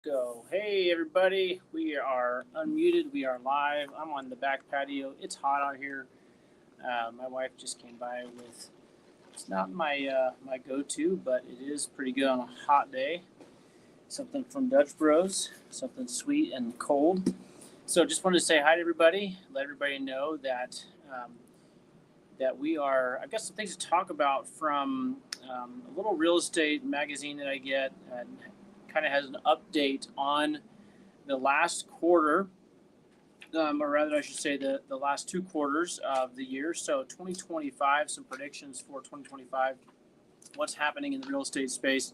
go. Hey, everybody. We are unmuted. We are live. I'm on the back patio. It's hot out here. My wife just came by with, it's not my go-to, but it is pretty good on a hot day. Something from Dutch Bros, something sweet and cold. So just wanted to say hi to everybody, let everybody know that we are, I've got some things to talk about from a little real estate magazine that I get. And kind of has an update on the last quarter, or rather, I should say the last two quarters of the year. So 2025, some predictions for 2025, what's happening in the real estate space.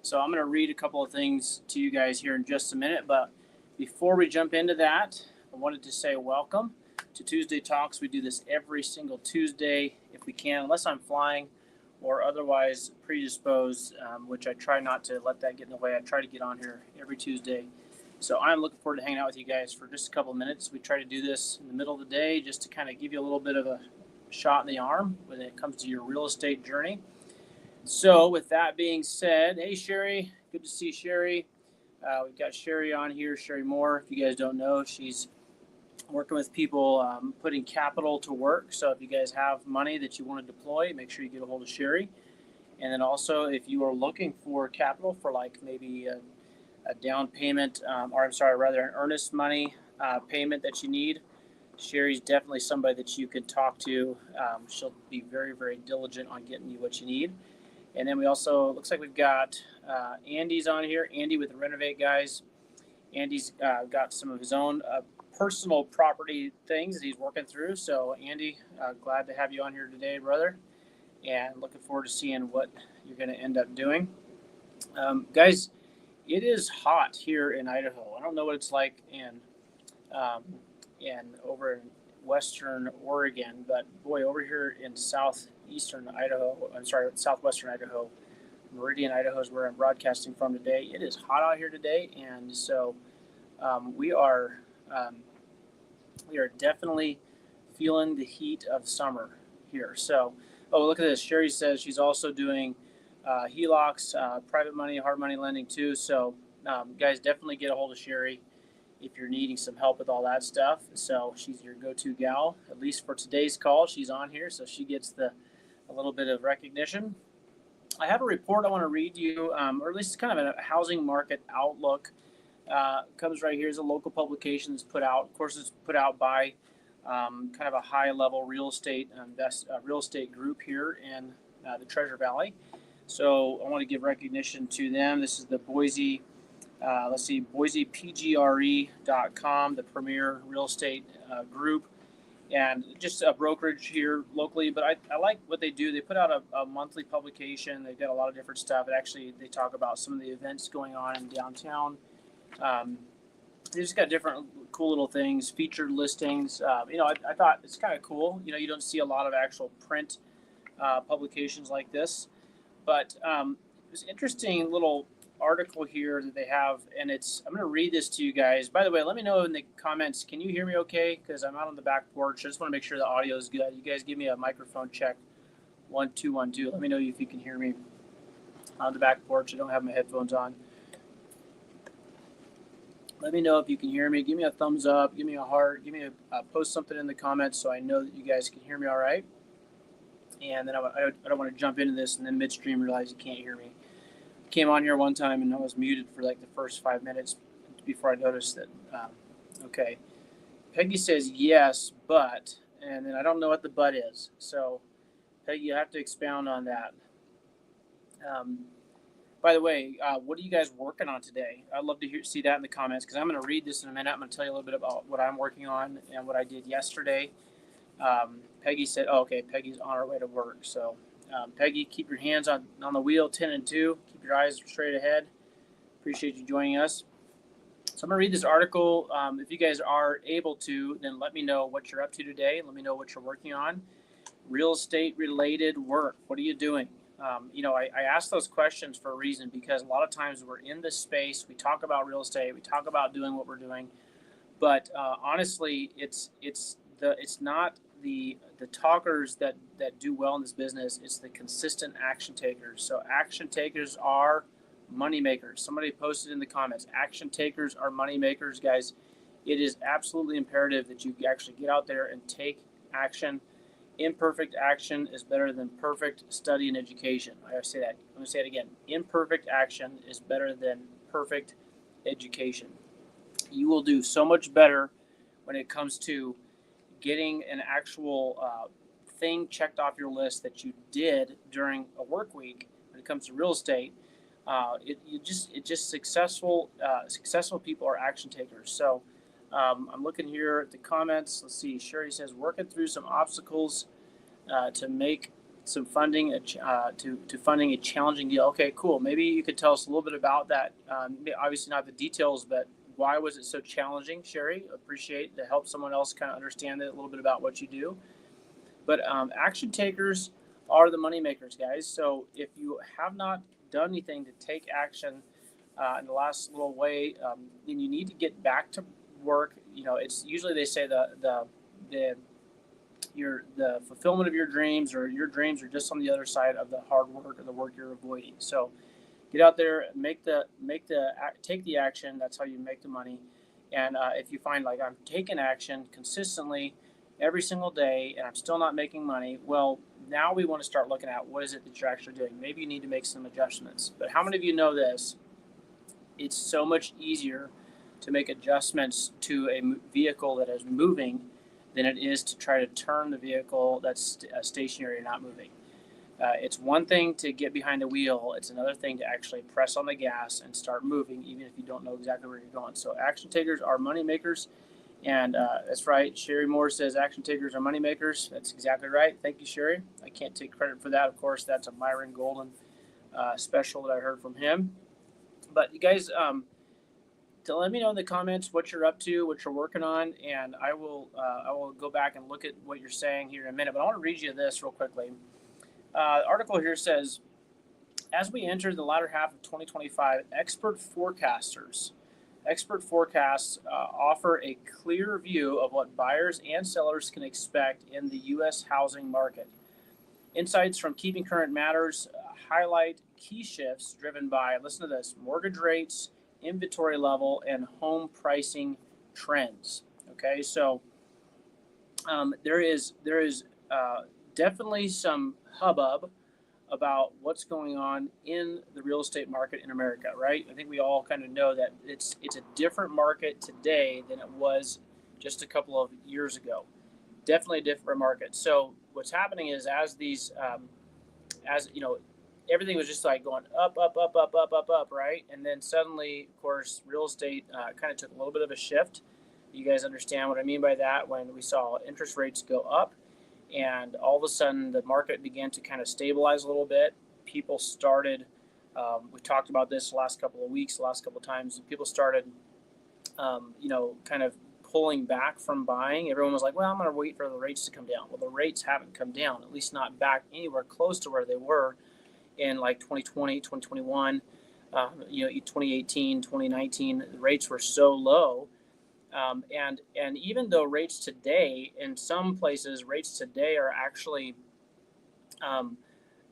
So I'm going to read a couple of things to you guys here in just a minute. But before we jump into that, I wanted to say welcome to Tuesday Talks. We do this every single Tuesday if we can, unless I'm flying or otherwise predisposed, which I try not to let that get in the way. I try to get on here every Tuesday. So I'm looking forward to hanging out with you guys for just a couple of minutes. We try to do this in the middle of the day just to kind of give you a little bit of a shot in the arm when it comes to your real estate journey. So with that being said, hey, Sherry, good to see Sherry. We've got Sherry on here, Sherry Moore. If you guys don't know, she's working with people, putting capital to work. So if you guys have money that you want to deploy, make sure you get a hold of Sherry. And then also, if you are looking for capital for like maybe a down payment, or I'm sorry, rather an earnest money payment that you need, Sherry's definitely somebody that you could talk to. She'll be very, very diligent on getting you what you need. And then we also, looks like we've got Andy's on here, Andy with the Renovate Guys. Andy's got some of his own personal property things that he's working through. So Andy, glad to have you on here today, brother, and looking forward to seeing what you're going to end up doing. Guys, it is hot here in Idaho. I don't know what it's like in over in western Oregon, but boy, over here in southwestern Idaho, Meridian, Idaho is where I'm broadcasting from today. It is hot out here today, and so we are definitely feeling the heat of summer here. So, look at this. Sherry says she's also doing HELOCs, private money, hard money lending too. So, guys, definitely get a hold of Sherry if you're needing some help with all that stuff. So she's your go-to gal, at least for today's call. She's on here, so she gets a little bit of recognition. I have a report I want to read to you, or at least it's kind of a housing market outlook. Comes right here as a local publication that's put out. Of course, it's put out by kind of a high-level real estate group here in the Treasure Valley. So I want to give recognition to them. This is the Boise, BoisePGRE.com, the premier real estate group, and just a brokerage here locally. But I like what they do. They put out a monthly publication. They've got a lot of different stuff. And actually, they talk about some of the events going on in downtown. They just got different cool little things, featured listings. I thought it's kind of cool. You don't see a lot of actual print publications like this. But it's an interesting little article here that they have, and I'm going to read this to you guys. By the way, let me know in the comments, can you hear me okay? Because I'm out on the back porch. I just want to make sure the audio is good. You guys give me a microphone check. 1 2 1 2. Let me know if you can hear me on the back porch. I don't have my headphones on. Let me know if you can hear me. Give me a thumbs up. Give me a heart. Give me post something in the comments so I know that you guys can hear me all right. And then I don't want to jump into this and then midstream realize you can't hear me. Came on here one time and I was muted for like the first 5 minutes before I noticed that. Okay. Peggy says yes, but, and then I don't know what the but is. So, Peggy, you have to expound on that. By the way, what are you guys working on today? I'd love to see that in the comments because I'm going to read this in a minute. I'm going to tell you a little bit about what I'm working on and what I did yesterday. Peggy said, Peggy's on her way to work. So, Peggy, keep your hands on the wheel, 10 and 2. Keep your eyes straight ahead. Appreciate you joining us. So I'm going to read this article. If you guys are able to, then let me know what you're up to today. Let me know what you're working on. Real estate related work. What are you doing? I ask those questions for a reason because a lot of times we're in this space. We talk about real estate. We talk about doing what we're doing. But honestly, it's not the talkers that do well in this business. It's the consistent action takers. So action takers are money makers. Somebody posted in the comments, action takers are money makers, guys. It is absolutely imperative that you actually get out there and take action. Imperfect action is better than perfect study and education. I say that. I'm going to say it again. Imperfect action is better than perfect education. You will do so much better when it comes to getting an actual thing checked off your list that you did during a work week. When it comes to real estate, successful people are action takers. So I'm looking here at the comments. Let's see. Sherry says working through some obstacles to make some funding to funding a challenging deal. Okay, cool. Maybe you could tell us a little bit about that. Obviously not the details, but why was it so challenging, Sherry? Appreciate to help someone else kind of understand a little bit about what you do. But action takers are the money makers, guys. So if you have not done anything to take action in the last little way, then you need to get back to work. You know, it's usually they say the fulfillment of your dreams or your dreams are just on the other side of the hard work or the work you're avoiding. So get out there, take the action. That's how you make the money. And if you find like I'm taking action consistently every single day and I'm still not making money, well, now we want to start looking at what is it that you're actually doing. Maybe you need to make some adjustments. But how many of you know this? It's so much easier to make adjustments to a vehicle that is moving than it is to try to turn the vehicle that's stationary and not moving. It's one thing to get behind the wheel. It's another thing to actually press on the gas and start moving, even if you don't know exactly where you're going. So action takers are money makers. And that's right. Sherry Moore says action takers are money makers. That's exactly right. Thank you, Sherry. I can't take credit for that. Of course, that's a Myron Golden special that I heard from him. But you guys, to let me know in the comments what you're up to, what you're working on, and I will go back and look at what you're saying here in a minute. But I want to read you this real quickly. The article here says, as we enter the latter half of 2025, expert forecasts offer a clear view of what buyers and sellers can expect in the U.S. housing market. Insights from Keeping Current Matters highlight key shifts driven by, listen to this, mortgage rates, inventory level, and home pricing trends. Okay, so there is definitely some hubbub about what's going on in the real estate market in America, right? I think we all kind of know that it's a different market today than it was just a couple of years ago. Definitely a different market. So what's happening is as everything was just like going up, right? And then suddenly, of course, real estate kind of took a little bit of a shift. You guys understand what I mean by that? When we saw interest rates go up, and all of a sudden the market began to kind of stabilize a little bit. People started, we talked about this the last couple of weeks, the last couple of times, people started, kind of pulling back from buying. Everyone was like, well, I'm going to wait for the rates to come down. Well, the rates haven't come down, at least not back anywhere close to where they were in like 2020, 2021, 2018, 2019. The rates were so low. And even though rates today, in some places, rates today are actually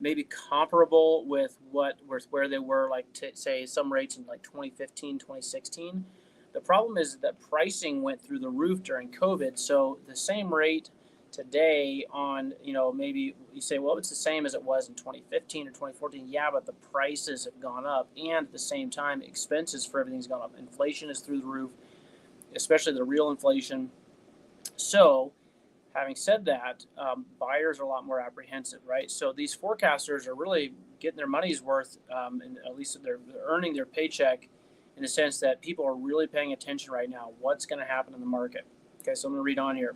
maybe comparable with where they were, like say some rates in like 2015, 2016. The problem is that pricing went through the roof during COVID. So the same rate today on, maybe you say, well, it's the same as it was in 2015 or 2014. Yeah, but the prices have gone up, and at the same time, expenses for everything's gone up. Inflation is through the roof, especially the real inflation. So having said that, buyers are a lot more apprehensive, right? So these forecasters are really getting their money's worth, and at least they're earning their paycheck in the sense that people are really paying attention right now. What's going to happen in the market? Okay, so I'm going to read on here.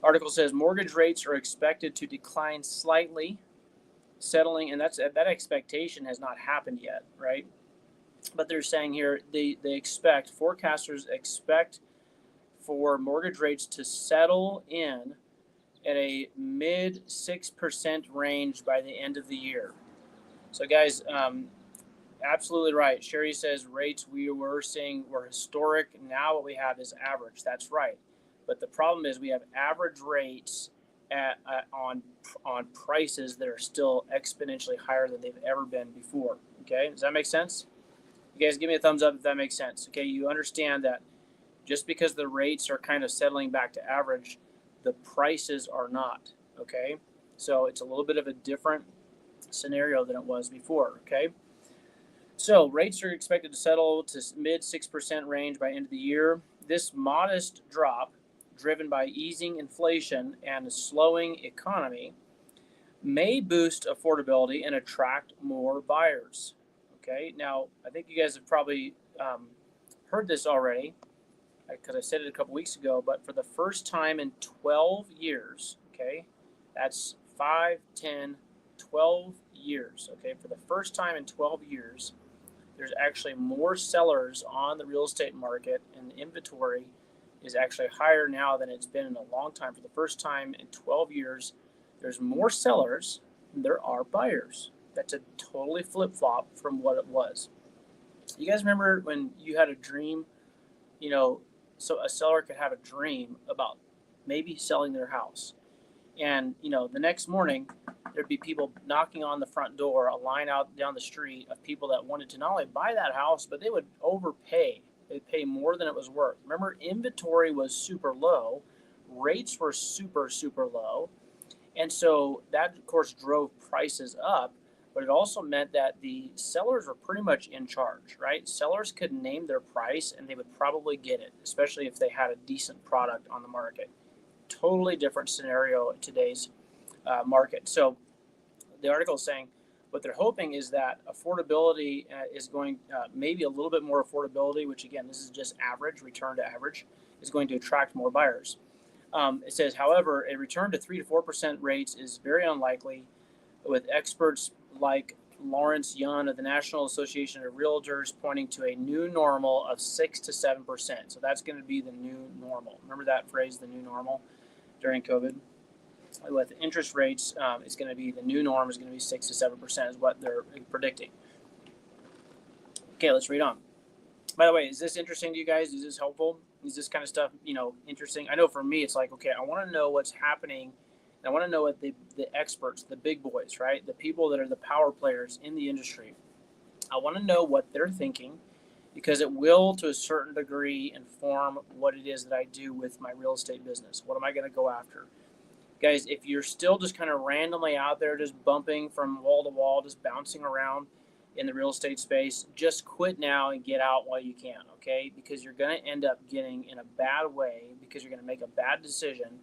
Article says mortgage rates are expected to decline slightly, settling, and that expectation has not happened yet, right? But they're saying here forecasters expect for mortgage rates to settle in at a mid 6% range by the end of the year. So guys, absolutely right. Sherry says rates we were seeing were historic. Now what we have is average. That's right. But the problem is we have average rates on prices that are still exponentially higher than they've ever been before. Okay, does that make sense? You guys give me a thumbs up if that makes sense. Okay, you understand that just because the rates are kind of settling back to average, the prices are not. Okay, so it's a little bit of a different scenario than it was before. Okay, so rates are expected to settle to mid 6% range by end of the year. This modest drop, driven by easing inflation and a slowing economy, may boost affordability and attract more buyers. Okay, now I think you guys have probably heard this already because I said it a couple weeks ago, but for the first time in 12 years, okay, that's 5, 10, 12 years, okay, for the first time in 12 years, there's actually more sellers on the real estate market, and the inventory is actually higher now than it's been in a long time. For the first time in 12 years, there's more sellers than there are buyers. That's a totally flip flop from what it was. You guys remember when you had a dream, you know, so a seller could have a dream about maybe selling their house. And, the next morning, there'd be people knocking on the front door, a line out down the street of people that wanted to not only buy that house, but they would overpay. They'd pay more than it was worth. Remember, inventory was super low, rates were super, super low. And so that, of course, drove prices up, but it also meant that the sellers were pretty much in charge, right? Sellers could name their price and they would probably get it, especially if they had a decent product on the market. Totally different scenario in today's market. So the article is saying what they're hoping is that affordability is going, maybe a little bit more affordability, which again, this is just average, return to average, is going to attract more buyers. It says, however, a return to 3 to 4% rates is very unlikely, with experts like Lawrence Yun of the National Association of Realtors pointing to a new normal of 6 to 7%. So that's going to be the new normal. Remember that phrase, the new normal, during COVID? With interest rates, it's going to be the new norm is going to be 6 to 7% is what they're predicting. Okay, let's read on. By the way, is this interesting to you guys? Is this helpful? Is this kind of stuff, interesting? I know for me, it's like, okay, I want to know what's happening. And I want to know what the experts, the big boys, right? The people that are the power players in the industry. I want to know what they're thinking because it will, to a certain degree, inform what it is that I do with my real estate business. What am I going to go after? Guys, if you're still just kind of randomly out there, just bumping from wall to wall, just bouncing around in the real estate space, just quit now and get out while you can, okay? Because you're going to end up getting in a bad way because you're going to make a bad decision,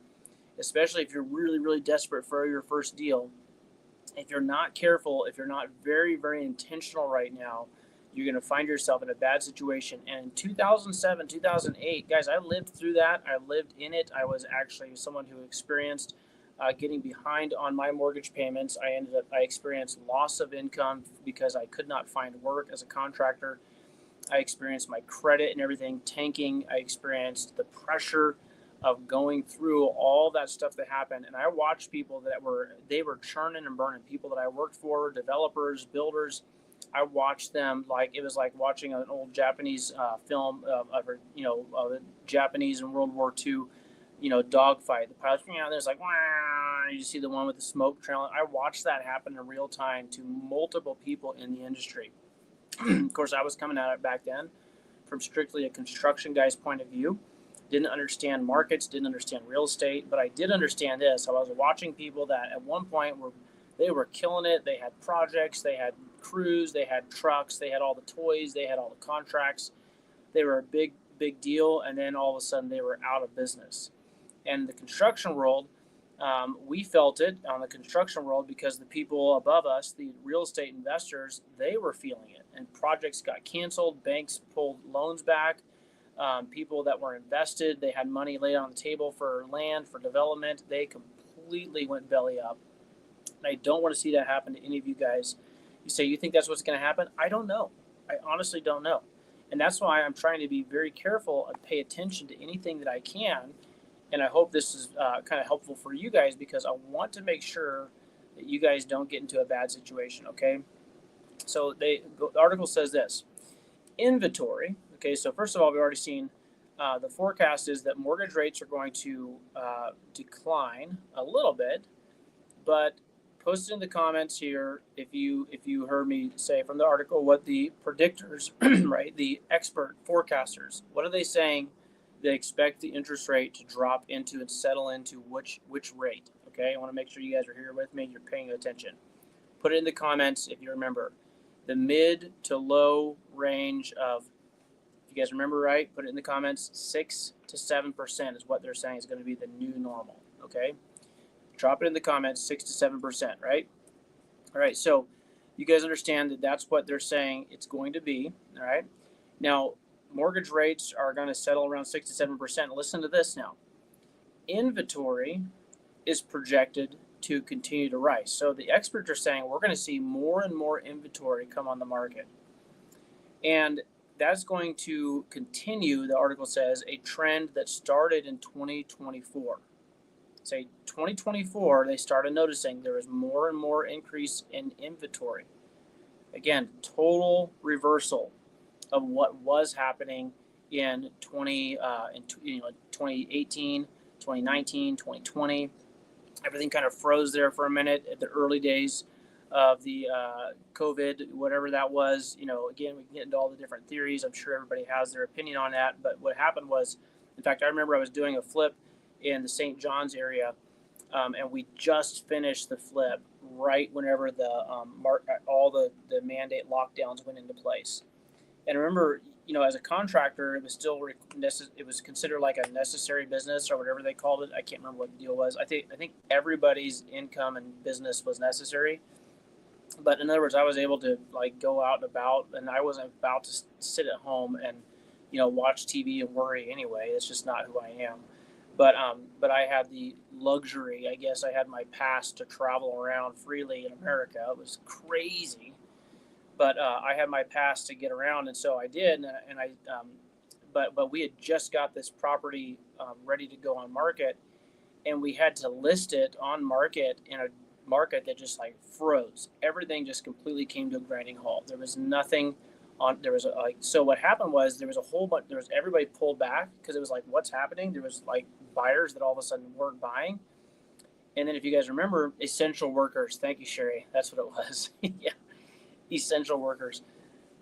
especially if you're really, really desperate for your first deal. If you're not careful, if you're not very, very intentional right now, you're going to find yourself in a bad situation. And in 2007, 2008, guys, I lived through that. I lived in it. I was actually someone who experienced getting behind on my mortgage payments. I experienced loss of income because I could not find work as a contractor. I experienced my credit and everything tanking. I experienced the pressure of going through all that stuff that happened. And I watched people that were churning and burning. People that I worked for, developers, builders. I watched them like it was like watching an old Japanese film of a Japanese in World War II, dogfight. The pilots being out there, it's like, wow, you see the one with the smoke trailing. I watched that happen in real time to multiple people in the industry. Of course, I was coming at it back then from strictly a construction guy's point of view. Didn't understand markets, didn't understand real estate, but I did understand this. I was watching people that at one point they were killing it. They had projects, they had crews, they had trucks, they had all the toys, they had all the contracts. They were a big, big deal, and then all of a sudden they were out of business. And the construction world, we felt it on the construction world because the people above us, the real estate investors, they were feeling it. And projects got canceled, banks pulled loans back. People that were invested, they had money laid on the table for land, for development. They completely went belly up. And I don't want to see that happen to any of you guys. You say, you think that's what's going to happen? I don't know. I honestly don't know. And that's why I'm trying to be very careful and pay attention to anything that I can. And I hope this is kind of helpful for you guys because I want to make sure that you guys don't get into a bad situation, okay? So the article says this. Inventory. Okay, so first of all, we've already seen the forecast is that mortgage rates are going to decline a little bit, but post it in the comments here if you heard me say from the article what the predictors, right, the expert forecasters, what are they saying they expect the interest rate to drop into and settle into which rate? Okay, I want to make sure you guys are here with me and you're paying attention. Put it in the comments if you remember. The mid to low range of, if you guys remember right, put it in the comments, 6 to 7% is what they're saying is going to be the new normal, okay? Drop it in the comments, 6 to 7%, right? All right, so you guys understand that that's what they're saying it's going to be, all right? Now, mortgage rates are going to settle around 6 to 7%. Listen to this now. Inventory is projected to continue to rise. So the experts are saying we're going to see more and more inventory come on the market. And that's going to continue, the article says, a trend that started in 2024. Say 2024, they started noticing there was more and more increase in inventory. Again, total reversal of what was happening in 2018, 2019, 2020. Everything kind of froze there for a minute at the early days of the COVID, whatever that was. Again, we can get into all the different theories. I'm sure everybody has their opinion on that. But what happened was, in fact, I remember I was doing a flip in the St. John's area, and we just finished the flip right whenever the all the mandate lockdowns went into place. And I remember, as a contractor, it was still it was considered like a necessary business or whatever they called it. I can't remember what the deal was. I think everybody's income and business was necessary. But in other words, I was able to go out and about, and I wasn't about to sit at home and watch TV and worry anyway. It's just not who I am. But I had the luxury, I guess. I had my pass to travel around freely in America. It was crazy. But I had my pass to get around, and so I did. But we had just got this property ready to go on market, and we had to list it on market in a market that just froze. Everything just completely came to a grinding halt. There was nothing on. There was so what happened was there was a whole bunch. There was everybody pulled back because it was what's happening. There was buyers that all of a sudden weren't buying, and then if you guys remember, essential workers. Thank you, Sherry. That's what it was. Yeah. Essential workers.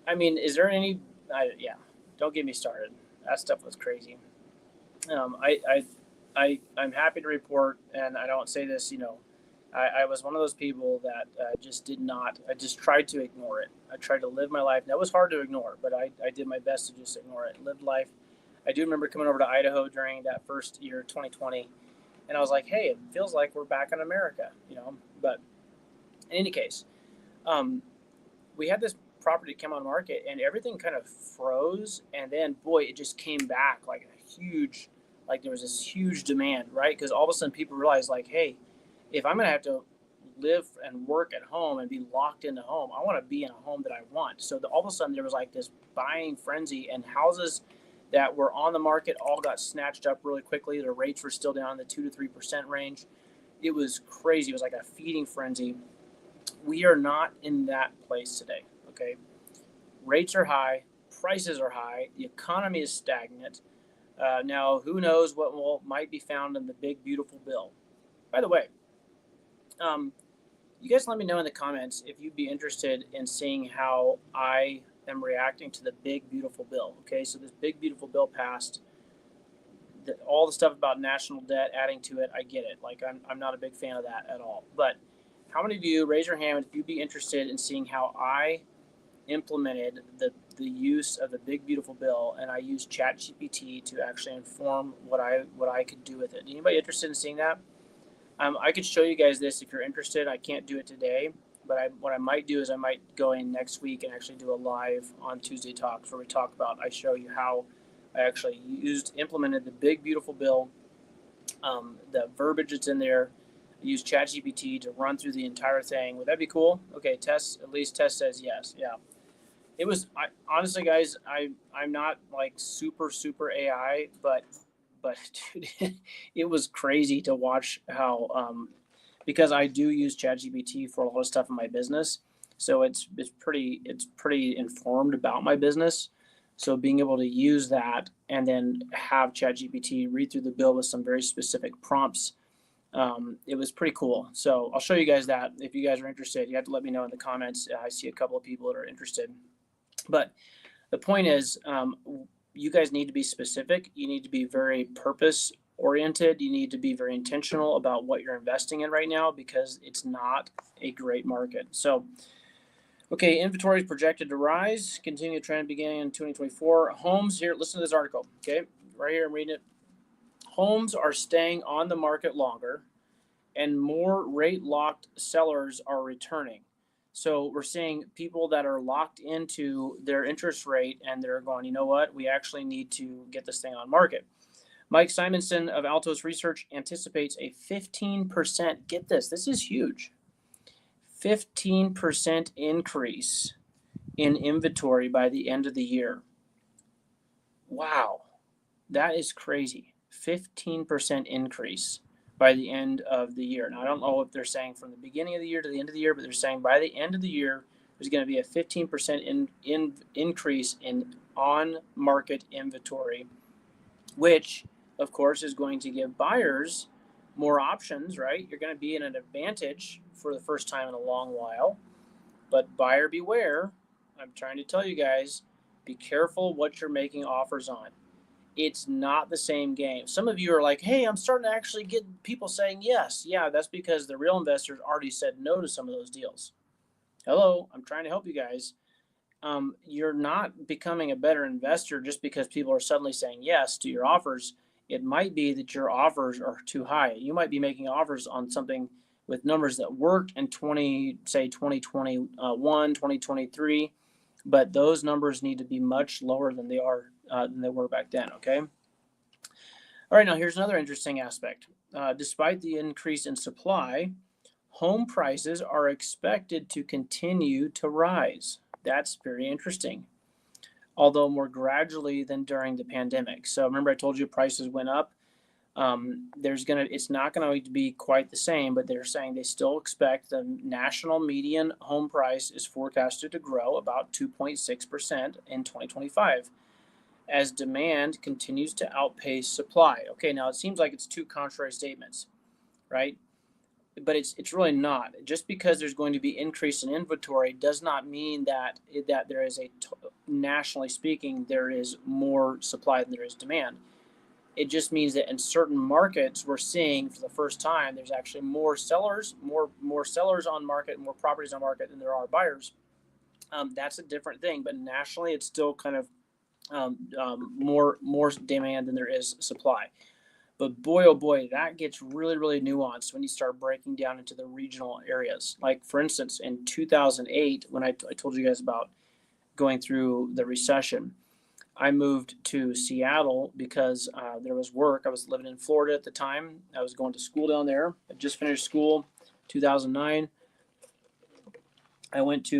I mean, is there any? Don't get me started. That stuff was crazy. I'm happy to report, and I don't say this. I was one of those people that just did not. I just tried to ignore it. I tried to live my life. That was hard to ignore, but I did my best to just ignore it. Lived life. I do remember coming over to Idaho during that first year, 2020, and I was like, hey, it feels like we're back in America, But in any case, we had this property come on market and everything kind of froze. And then, boy, it just came back there was this huge demand, right? Because all of a sudden people realized hey, if I'm going to have to live and work at home and be locked into home, I want to be in a home that I want. So all of a sudden there was this buying frenzy, and houses that were on the market all got snatched up really quickly. The rates were still down in the 2 to 3% range. It was crazy. It was like a feeding frenzy. We are not in that place today, okay? Rates are high, prices are high, the economy is stagnant. Now, who knows what might be found in the big, beautiful bill. By the way, you guys let me know in the comments if you'd be interested in seeing how I am reacting to the big, beautiful bill, okay? So this big, beautiful bill passed. All the stuff about national debt, adding to it, I get it. I'm not a big fan of that at all. But how many of you, raise your hand if you'd be interested in seeing how I implemented the use of the big, beautiful bill, and I used ChatGPT to actually inform what I could do with it. Anybody interested in seeing that? I could show you guys this if you're interested. I can't do it today, but what I might do is I might go in next week and actually do a live on Tuesday Talks where I show you how I actually implemented the big, beautiful bill, the verbiage that's in there. Use ChatGPT to run through the entire thing. Would that be cool? Okay, Tess says yes. Yeah. It was, honestly, guys, I'm not super AI, but dude, it was crazy to watch how, because I do use ChatGPT for a lot of stuff in my business. So it's pretty informed about my business. So being able to use that and then have ChatGPT read through the bill with some very specific prompts It was pretty cool. So I'll show you guys that. If you guys are interested, you have to let me know in the comments. I see a couple of people that are interested. But the point is, you guys need to be specific. You need to be very purpose oriented. You need to be very intentional about what you're investing in right now, because it's not a great market. So, okay, inventory is projected to rise, continue the trend beginning in 2024. Homes here, listen to this article. Okay, right here, I'm reading it. Homes are staying on the market longer, and more rate locked sellers are returning. So we're seeing people that are locked into their interest rate, and they're going, you know what, we actually need to get this thing on market. Mike Simonson of Altos Research anticipates a 15%, get this is huge, 15% increase in inventory by the end of the year. Wow, that is crazy. 15% increase by the end of the year. Now, I don't know if they're saying from the beginning of the year to the end of the year, but they're saying by the end of the year, there's going to be a 15% increase in on-market inventory, which, of course, is going to give buyers more options, right? You're going to be in an advantage for the first time in a long while. But buyer beware. I'm trying to tell you guys, be careful what you're making offers on. It's not the same game. Some of you are like, hey, I'm starting to actually get people saying yes. Yeah, that's because the real investors already said no to some of those deals. Hello, I'm trying to help you guys. You're not becoming a better investor just because people are suddenly saying yes to your offers. It might be that your offers are too high. You might be making offers on something with numbers that worked in 2021, 2023, but those numbers need to be much lower than they were back then. Okay. All right. Now here's another interesting aspect. Despite the increase in supply, home prices are expected to continue to rise. That's very interesting, although more gradually than during the pandemic. So remember, I told you prices went up. It's not going to be quite the same, but they're saying they still expect the national median home price is forecasted to grow about 2.6% in 2025 as demand continues to outpace supply. Okay, now it seems like it's two contrary statements, right? But it's really not. Just because there's going to be increase in inventory does not mean that there is nationally speaking, there is more supply than there is demand. It just means that in certain markets, we're seeing for the first time, there's actually more sellers on market, more properties on market than there are buyers. That's a different thing, but nationally, it's still kind of more demand than there is supply. But boy, oh boy, that gets really, really nuanced when you start breaking down into the regional areas. Like, for instance, in 2008, when I told you guys about going through the recession, I moved to Seattle because there was work. I was living in Florida at the time. I was going to school down there. I just finished school, 2009. I went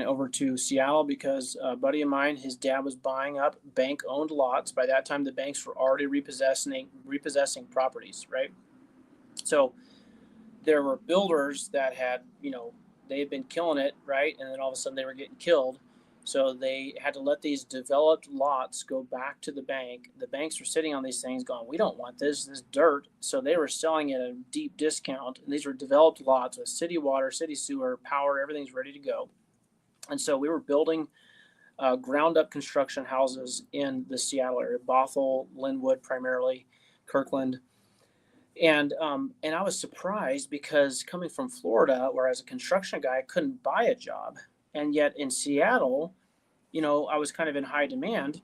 over to Seattle because a buddy of mine, his dad was buying up bank-owned lots. By that time, the banks were already repossessing properties, right? So there were builders that had, they had been killing it, right? And then all of a sudden they were getting killed. So they had to let these developed lots go back to the bank. The banks were sitting on these things going, we don't want this dirt. So they were selling at a deep discount. And these were developed lots with city water, city sewer, power, everything's ready to go. And so we were building ground up construction houses in the Seattle area, Bothell, Linwood, primarily, Kirkland. And I was surprised because coming from Florida, where as a construction guy, I couldn't buy a job. And yet in Seattle, I was kind of in high demand.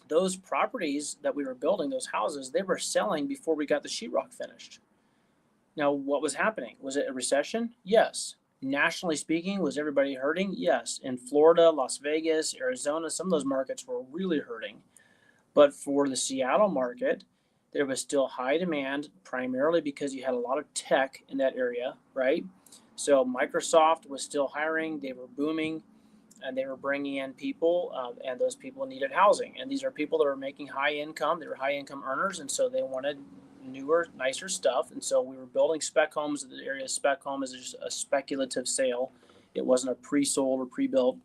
Those properties that we were building, those houses, they were selling before we got the sheetrock finished. Now, what was happening? Was it a recession? Yes. Nationally speaking, was everybody hurting? Yes. In Florida, Las Vegas, Arizona, some of those markets were really hurting. But for the Seattle market, there was still high demand, primarily because you had a lot of tech in that area, right? So Microsoft was still hiring, they were booming, and they were bringing in people, and those people needed housing. And these are people that were making high income, they were high income earners, and so they wanted newer, nicer stuff. And so we were building spec homes in the area. Spec home is just a speculative sale. It wasn't a pre-sold or pre-built.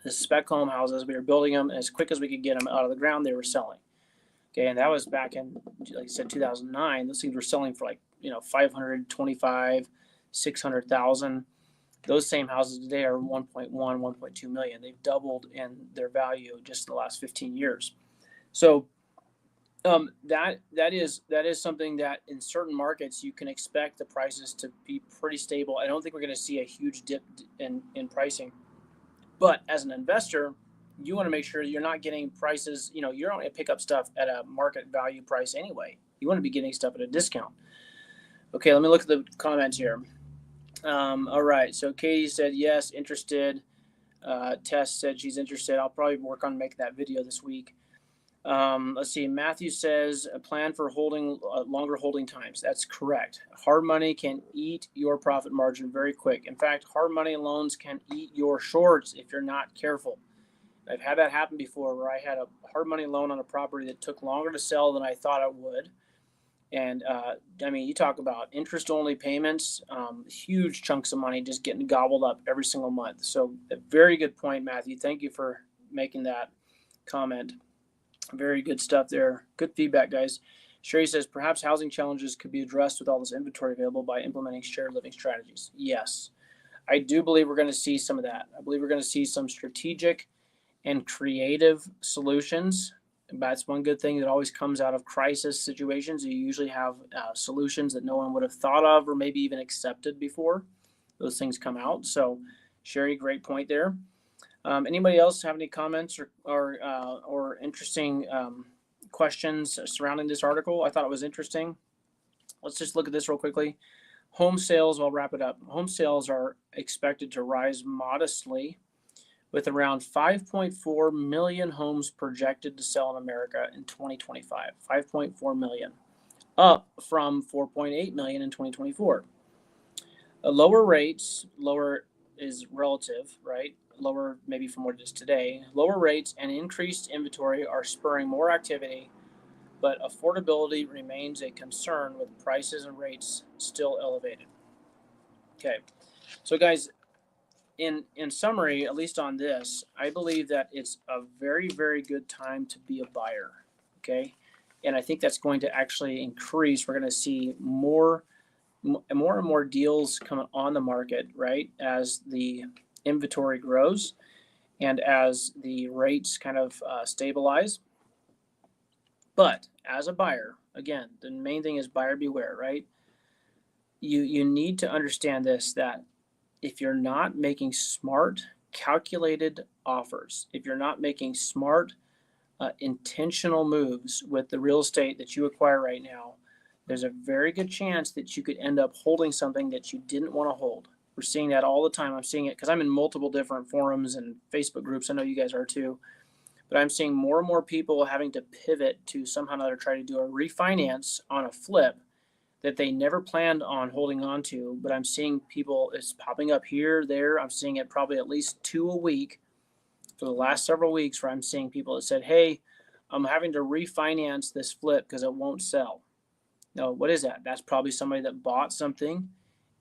The spec home houses, we were building them, and as quick as we could get them out of the ground, they were selling. Okay, and that was back in, like I said, 2009. Those things were selling for like 525, 600,000. Those same houses today are 1.1, 1.2 million. They've doubled in their value just in the last 15 years. So that is something that in certain markets you can expect the prices to be pretty stable. I don't think we're going to see a huge dip in pricing, but as an investor, you want to make sure you're not getting prices. You don't want to pick up stuff at a market value price anyway. You want to be getting stuff at a discount. Okay, let me look at the comments here. All right, so Katie said yes, interested. Tess said she's interested. I'll probably work on making that video this week. Let's see. Matthew says a plan for holding longer holding times. That's correct. Hard money can eat your profit margin very quick. In fact, hard money loans can eat your shorts if you're not careful. I've had that happen before, where I had a hard money loan on a property that took longer to sell than I thought it would. And I mean, you talk about interest only payments, huge chunks of money just getting gobbled up every single month. So a very good point, Matthew. Thank you for making that comment. Very good stuff there. Good feedback, guys. Sherry says, perhaps housing challenges could be addressed with all this inventory available by implementing shared living strategies. Yes, I do believe we're going to see some of that. I believe we're going to see some strategic and creative solutions. That's one good thing that always comes out of crisis situations. You usually have solutions that no one would have thought of or maybe even accepted before those things come out. So, Sherry, great point there. Anybody else have any comments or interesting questions surrounding this article? I thought it was interesting. Let's just look at this real quickly. Home sales, I'll wrap it up. Home sales are expected to rise modestly, with around 5.4 million homes projected to sell in America in 2025. 5.4 million, up from 4.8 million in 2024. Lower rates, lower is relative, right? Lower maybe from what it is today. Lower rates and increased inventory are spurring more activity, but affordability remains a concern with prices and rates still elevated. Okay, so guys, in summary, at least on this, I believe that it's a very, very good time to be a buyer. Okay, and I think that's going to actually increase. We're going to see more and more deals coming on the market, right, as the inventory grows and as the rates kind of stabilize. But as a buyer, again, the main thing is buyer beware, right? You need to understand this, that if you're not making smart, calculated offers, if you're not making smart, intentional moves with the real estate that you acquire right now, there's a very good chance that you could end up holding something that you didn't want to hold. We're seeing that all the time. I'm seeing it because I'm in multiple different forums and Facebook groups. I know you guys are too. But I'm seeing more and more people having to pivot to somehow or another try to do a refinance on a flip that they never planned on holding on to. But I'm seeing people, it's popping up here, there. I'm seeing it probably at least 2 a week for the last several weeks, where I'm seeing people that said, hey, I'm having to refinance this flip because it won't sell. Now, what is that? That's probably somebody that bought something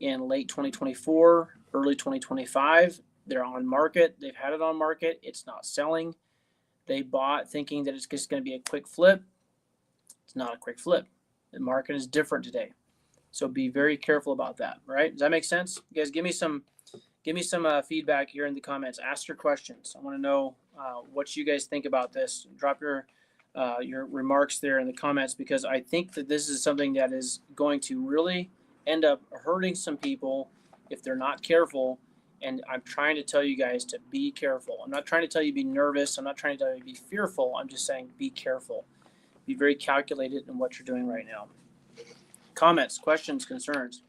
in late 2024, early 2025. They're on market. They've had it on market. It's not selling. They bought thinking that it's just going to be a quick flip. It's not a quick flip. The market is different today. So be very careful about that, right? Does that make sense? You guys, give me some feedback here in the comments. Ask your questions. I want to know what you guys think about this. Drop your remarks there in the comments, because I think that this is something that is going to really end up hurting some people if they're not careful. And I'm trying to tell you guys to be careful. I'm not trying to tell you to be nervous. I'm not trying to tell you to be fearful. I'm just saying be careful. Be very calculated in what you're doing right now. Comments, questions, concerns?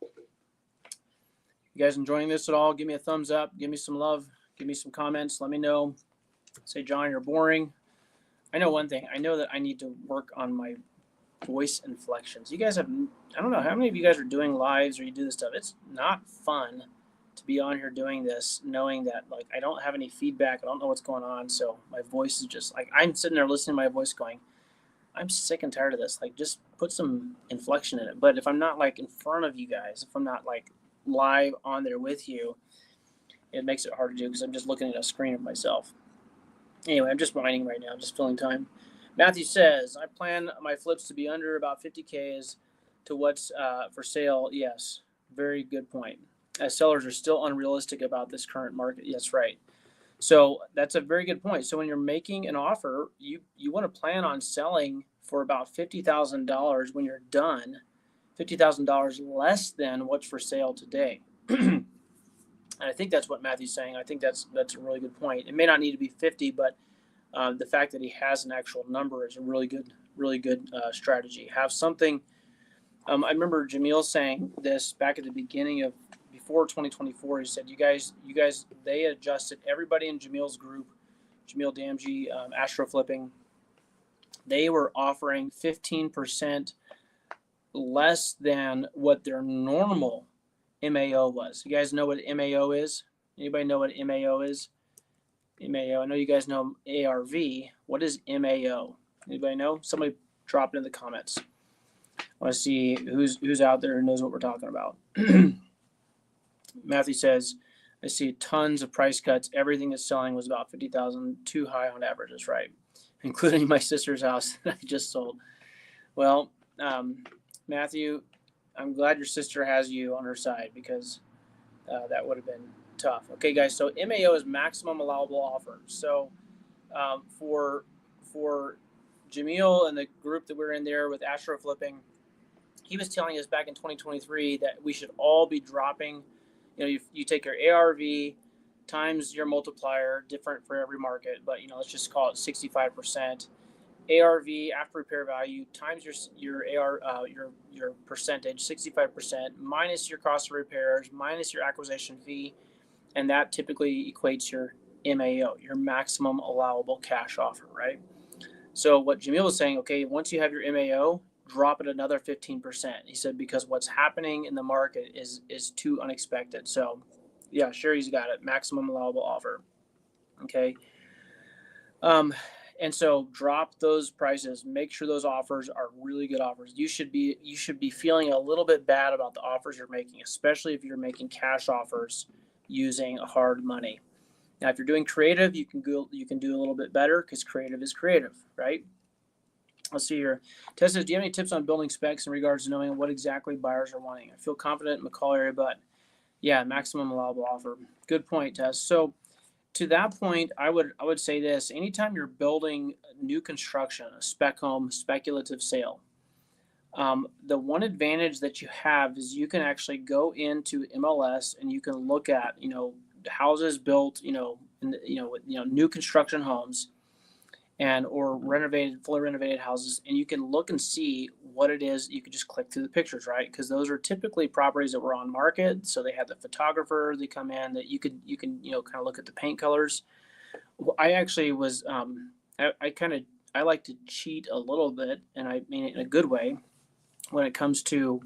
You guys enjoying this at all? Give me a thumbs up. Give me some love. Give me some comments. Let me know. Say, John, you're boring. I know one thing. I know that I need to work on my voice inflections. You guys have, I don't know how many of you guys are doing lives or you do this stuff. It's not fun to be on here doing this, knowing that like I don't have any feedback. I don't know what's going on. So my voice is just like, I'm sitting there listening to my voice going, I'm sick and tired of this. Like, just put some inflection in it. But if I'm not like in front of you guys, if I'm not like live on there with you, it makes it hard to do because I'm just looking at a screen of myself. Anyway, I'm just whining right now, just filling time. Matthew says, I plan my flips to be under about 50K as to what's for sale. Yes, very good point. As sellers are still unrealistic about this current market. Yes, right. So that's a very good point. So when you're making an offer, you want to plan on selling for about $50,000 when you're done, $50,000 less than what's for sale today. And I think that's what Matthew's saying. I think that's a really good point. It may not need to be 50, but the fact that he has an actual number is a really good strategy. Have something. I remember Jamil saying this back at the beginning of before 2024. He said, "You guys, they adjusted everybody in Jamil's group, Jamil Damji, Astro Flipping. They were offering 15% less than what their normal MAO was. You guys know what MAO is? Anybody know what MAO is? MAO. I know you guys know ARV. What is MAO? Anybody know? Somebody drop it in the comments. I want to see who's out there who knows what we're talking about. Matthew says, I see tons of price cuts. Everything that's selling was about 50,000, too high on average. That's right, including my sister's house that I just sold. Well, Matthew, I'm glad your sister has you on her side because that would have been tough. Okay, guys. So MAO is maximum allowable offer. So for Jamil and the group that we're in there with Astro Flipping, he was telling us back in 2023 that we should all be dropping. You take your ARV times your multiplier, different for every market, but let's just call it 65%. ARV after repair value times your your percentage, 65%, minus your cost of repairs, minus your acquisition fee, and that typically equates your MAO, your maximum allowable cash offer, right? So what Jamil was saying, okay, once you have your MAO, drop it another 15%. He said because what's happening in the market is too unexpected. So yeah, Sherry's got it, maximum allowable offer. Okay. And so drop those prices. Make sure those offers are really good offers. You should be feeling a little bit bad about the offers you're making, especially if you're making cash offers using hard money. Now, if you're doing creative, you can do a little bit better because creative is creative, right? Let's see here. Tess says, do you have any tips on building specs in regards to knowing what exactly buyers are wanting? I feel confident in the call area, but yeah, maximum allowable offer. Good point, Tess. So to that point, I would say this: anytime you're building new construction, a spec home, speculative sale, the one advantage that you have is you can actually go into MLS and you can look at houses built new construction homes and or fully renovated houses, and you can look and see what it is. You can just click through the pictures, right? Because those are typically properties that were on market, so they had the photographer, they come in, that you can kind of look at the paint colors. I actually was I like to cheat a little bit, and I mean it in a good way when it comes to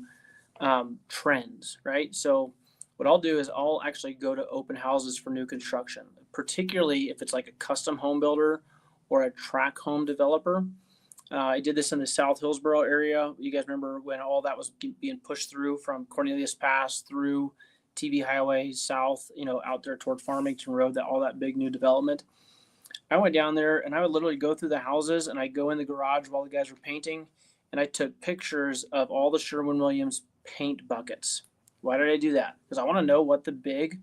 trends, right? So what I'll do is I'll actually go to open houses for new construction, particularly if it's like a custom home builder or a track home developer. I did this in the South Hillsborough area. You guys remember when all that was being pushed through from Cornelius Pass through TV Highway South, out there toward Farmington Road, all that big new development. I went down there and I would literally go through the houses and I'd go in the garage while the guys were painting and I took pictures of all the Sherwin-Williams paint buckets. Why did I do that? Because I want to know what the big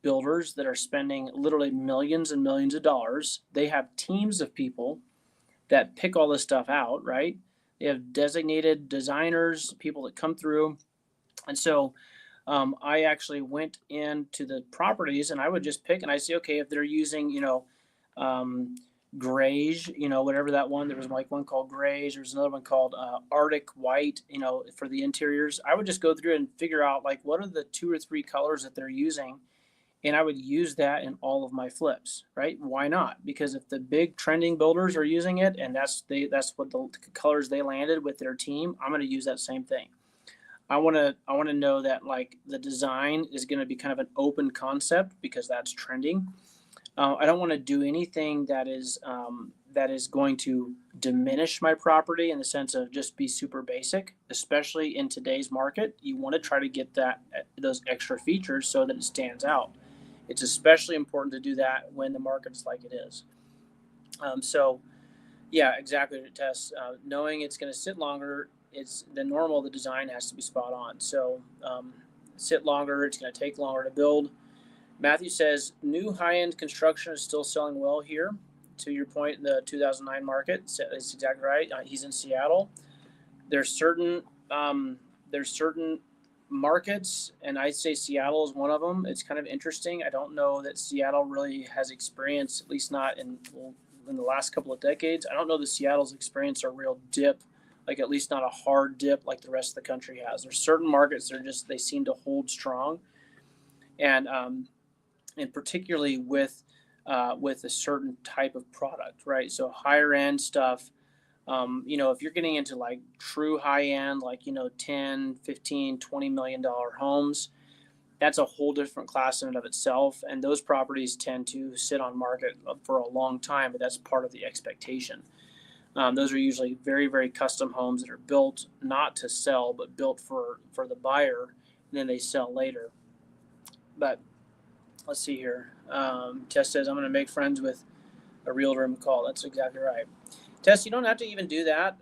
builders that are spending literally millions and millions of dollars, they have teams of people that pick all this stuff out, right? They have designated designers, people that come through. And so I actually went into the properties and I would just pick and I say, okay, if they're using, Greige, whatever that one, there was like one called Greige, there's another one called Arctic White, for the interiors. I would just go through and figure out like what are the 2 or 3 colors that they're using. And I would use that in all of my flips, right? Why not? Because if the big trending builders are using it and that's what the colors they landed with their team, I'm going to use that same thing. I want to know that like the design is going to be kind of an open concept because that's trending. I don't want to do anything that is going to diminish my property in the sense of just be super basic, especially in today's market. You want to try to get those extra features so that it stands out. It's especially important to do that when the market's like it is. So yeah, exactly, Tess. Knowing it's going to sit longer, it's the normal. The design has to be spot on. So sit longer. It's going to take longer to build. Matthew says new high-end construction is still selling well here. To your point, in the 2009 market, that's exactly right. He's in Seattle. There's certain um, there's certain markets, and I'd say Seattle is one of them. It's kind of interesting. I don't know that Seattle really has experienced, at least not in the last couple of decades. I don't know that Seattle's experienced a real dip, like at least not a hard dip like the rest of the country has. There's certain markets that are just they seem to hold strong, and particularly with a certain type of product, right? So higher end stuff. If you're getting into like true high end, like, 10, 15, $20 million homes, that's a whole different class in and of itself. And those properties tend to sit on market for a long time, but that's part of the expectation. Those are usually very, very custom homes that are built not to sell, but built for the buyer, and then they sell later. But let's see here. Tess says, I'm going to make friends with a realtor in McCall. That's exactly right. Tess, you don't have to even do that.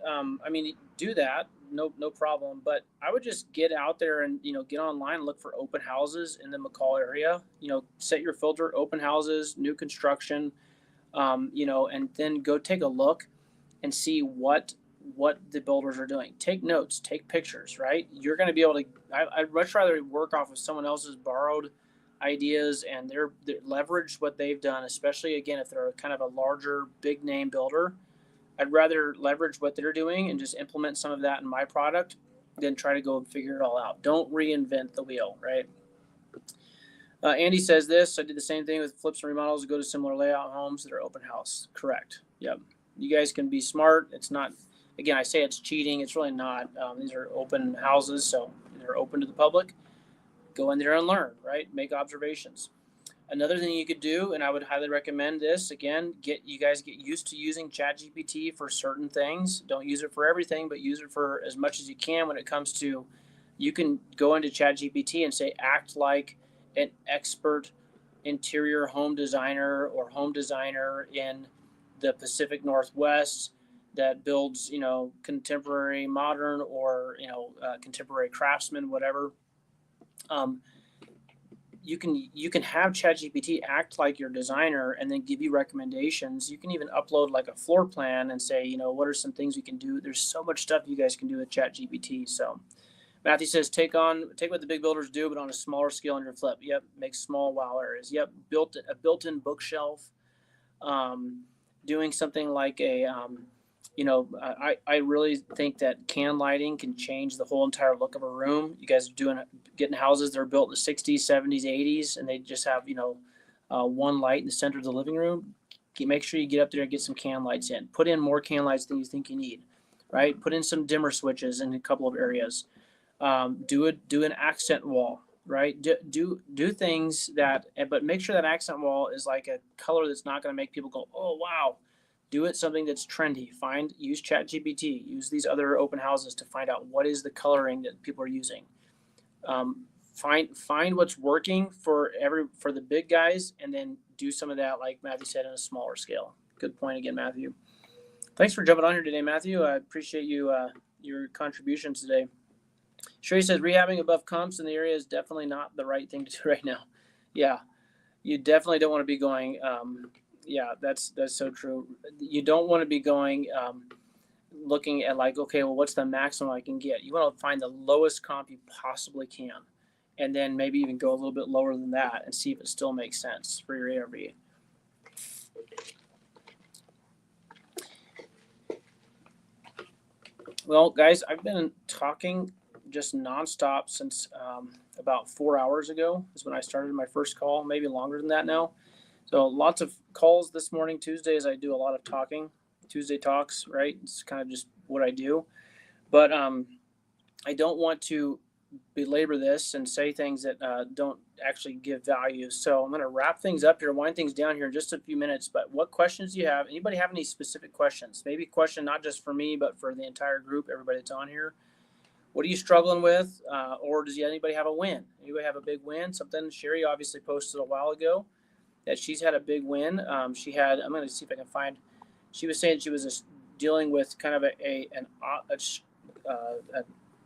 Do that, no problem. But I would just get out there and get online and look for open houses in the McCall area. Set your filter: open houses, new construction. And then go take a look and see what the builders are doing. Take notes, take pictures. Right? You're going to be able to. I'd much rather work off of someone else's borrowed ideas and they're leverage what they've done, especially again if they're kind of a larger, big name builder. I'd rather leverage what they're doing and just implement some of that in my product than try to go and figure it all out. Don't reinvent the wheel, right? Andy says this: I did the same thing with flips and remodels. Go to similar layout homes that are open house. Correct. Yep. You guys can be smart. It's not. Again, I say it's cheating. It's really not. These are open houses, so they're open to the public. Go in there and learn. Right. Make observations. Another thing you could do, and I would highly recommend this, again, get used to using ChatGPT for certain things. Don't use it for everything, but use it for as much as you can when it comes to, you can go into ChatGPT and say, act like an expert interior home designer or home designer in the Pacific Northwest that builds, contemporary modern or, contemporary craftsman, whatever. You can have ChatGPT act like your designer and then give you recommendations. You can even upload like a floor plan and say, what are some things we can do? There's so much stuff you guys can do with ChatGPT. So Matthew says, take what the big builders do, but on a smaller scale in your flip. Yep. Make small wow areas. Yep. A built-in bookshelf. Doing something like I really think that can lighting can change the whole entire look of a room. You guys are getting houses that are built in the 60s, 70s, 80s, and they just have, one light in the center of the living room. Make sure you get up there and get some can lights in. Put in more can lights than you think you need, right? Put in some dimmer switches in a couple of areas. Do an accent wall, right? Do things but make sure that accent wall is like a color that's not going to make people go, oh, wow. Do it something that's trendy. Use ChatGPT. Use these other open houses to find out what is the coloring that people are using. Find what's working for the big guys, and then do some of that, like Matthew said, on a smaller scale. Good point again, Matthew. Thanks for jumping on here today, Matthew. I appreciate your contributions today. Sherry says rehabbing above comps in the area is definitely not the right thing to do right now. Yeah, you definitely don't want to be going. Yeah, that's so true. You don't want to be going looking at like, okay, well, what's the maximum I can get? You want to find the lowest comp you possibly can, and then maybe even go a little bit lower than that and see if it still makes sense for your ARV. Well, guys, I've been talking just nonstop since about 4 hours ago is when I started my first call, maybe longer than that now. So lots of calls this morning. Tuesdays, I do a lot of talking. Tuesday talks, right? It's kind of just what I do. But I don't want to belabor this and say things that don't actually give value. So I'm going to wrap things up here, wind things down here in just a few minutes. But what questions do you have? Anybody have any specific questions? Maybe a question not just for me, but for the entire group, everybody that's on here. What are you struggling with? Or does anybody have a win? Anybody have a big win? Something Sherry obviously posted a while ago that she's had a big win. I'm going to see if I can find she was saying she was just dealing with kind of a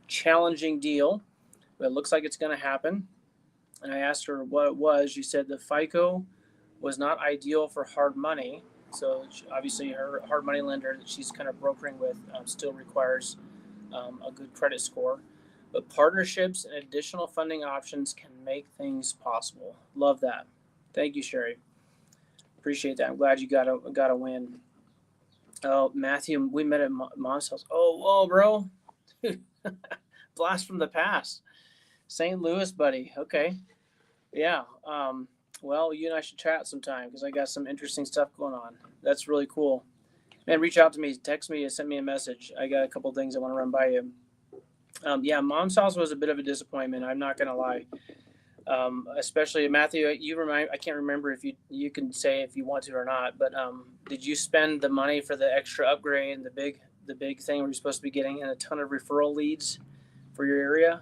challenging deal, but it looks like it's going to happen. And I asked her what it was. She said the FICO was not ideal for hard money. So obviously her hard money lender that she's kind of brokering with still requires a good credit score. But partnerships and additional funding options can make things possible. Love that. Thank you, Sherry. Appreciate that. I'm glad you got a win. Oh, Matthew, we met at Mom's house. Oh, whoa, bro. Blast from the past. St. Louis, buddy. Okay. Yeah. Well, you and I should chat sometime because I got some interesting stuff going on. That's really cool. Man, reach out to me, text me, send me a message. I got a couple things I want to run by you. Yeah, Mom's house was a bit of a disappointment. I'm not going to lie. Especially Matthew, I can't remember if you can say if you want to or not, but did you spend the money for the extra upgrade and the big thing where you're supposed to be getting in a ton of referral leads for your area?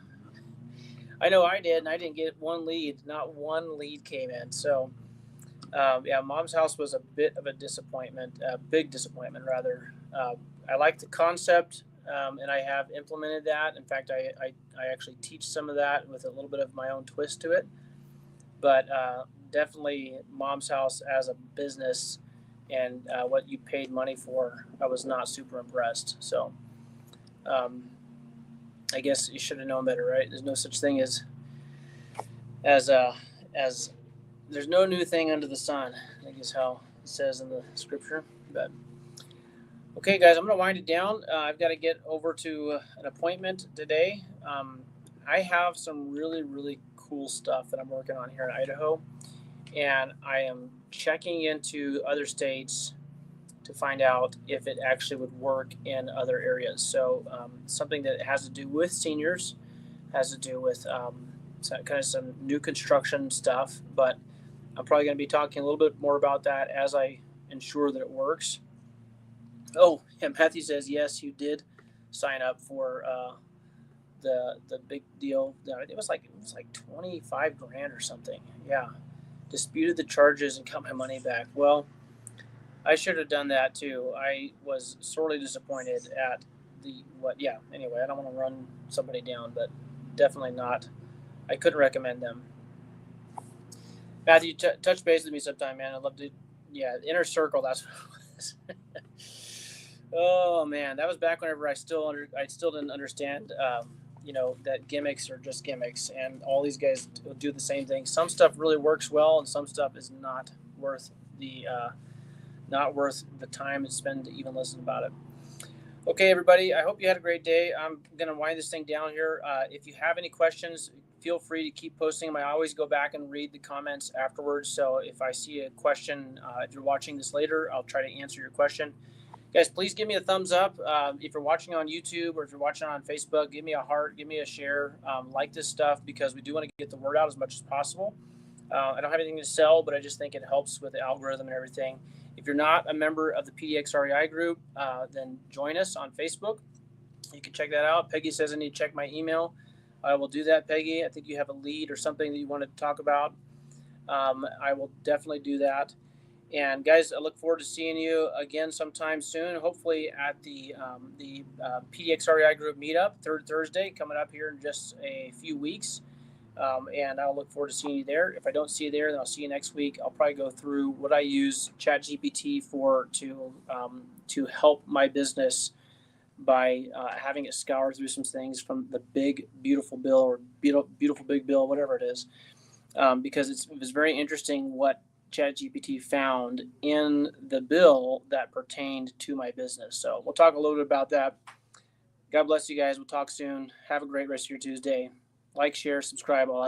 I know I did, and I didn't get one lead. Not one lead came in. So, yeah, Mom's house was a bit of a disappointment, a big disappointment, rather. I like the concept, and I have implemented that. In fact, I actually teach some of that with a little bit of my own twist to it. But definitely Mom's house as a business and what you paid money for, I was not super impressed. So, I guess you should have known better, right? There's no such thing as there's no new thing under the sun, I think is how it says in the scripture. But okay, guys, I'm going to wind it down. I've got to get over to an appointment today. I have some really, really cool stuff that I'm working on here in Idaho, and I am checking into other states to find out if it actually would work in other areas. So something that has to do with seniors, has to do with some new construction stuff, but I'm probably going to be talking a little bit more about that as I ensure that it works. Oh, yeah, Matthew says, yes, you did sign up for the big deal. It was like $25,000 or something. Yeah. Disputed the charges and got my money back. Well, I should have done that too. I was sorely disappointed at anyway, I don't want to run somebody down, but definitely not. I couldn't recommend them. Matthew, touch base with me sometime, man. I'd love to. Yeah, Inner Circle, that's what it was. Oh, man. That was back whenever I still didn't understand, that gimmicks are just gimmicks, and all these guys do the same thing. Some stuff really works well, and some stuff is not worth the time and spend to even listen about it. Okay, everybody, I hope you had a great day. I'm going to wind this thing down here. If you have any questions, feel free to keep posting them. I always go back and read the comments afterwards. So if I see a question, if you're watching this later, I'll try to answer your question. Guys, please give me a thumbs up. If you're watching on YouTube or if you're watching on Facebook, give me a heart, give me a share. Like this stuff because we do want to get the word out as much as possible. I don't have anything to sell, but I just think it helps with the algorithm and everything. If you're not a member of the PDX REI group, then join us on Facebook. You can check that out. Peggy says I need to check my email. I will do that, Peggy. I think you have a lead or something that you want to talk about. I will definitely do that. And guys, I look forward to seeing you again sometime soon, hopefully at the PDX REI group meetup, third Thursday, coming up here in just a few weeks. And I'll look forward to seeing you there. If I don't see you there, then I'll see you next week. I'll probably go through what I use ChatGPT for to help my business by having it scour through some things from the big, beautiful bill or beautiful big bill, whatever it is, because it was very interesting what ChatGPT found in the bill that pertained to my business. So we'll talk a little bit about that. God bless you guys. We'll talk soon. Have a great rest of your Tuesday. Like, share, subscribe, all that stuff.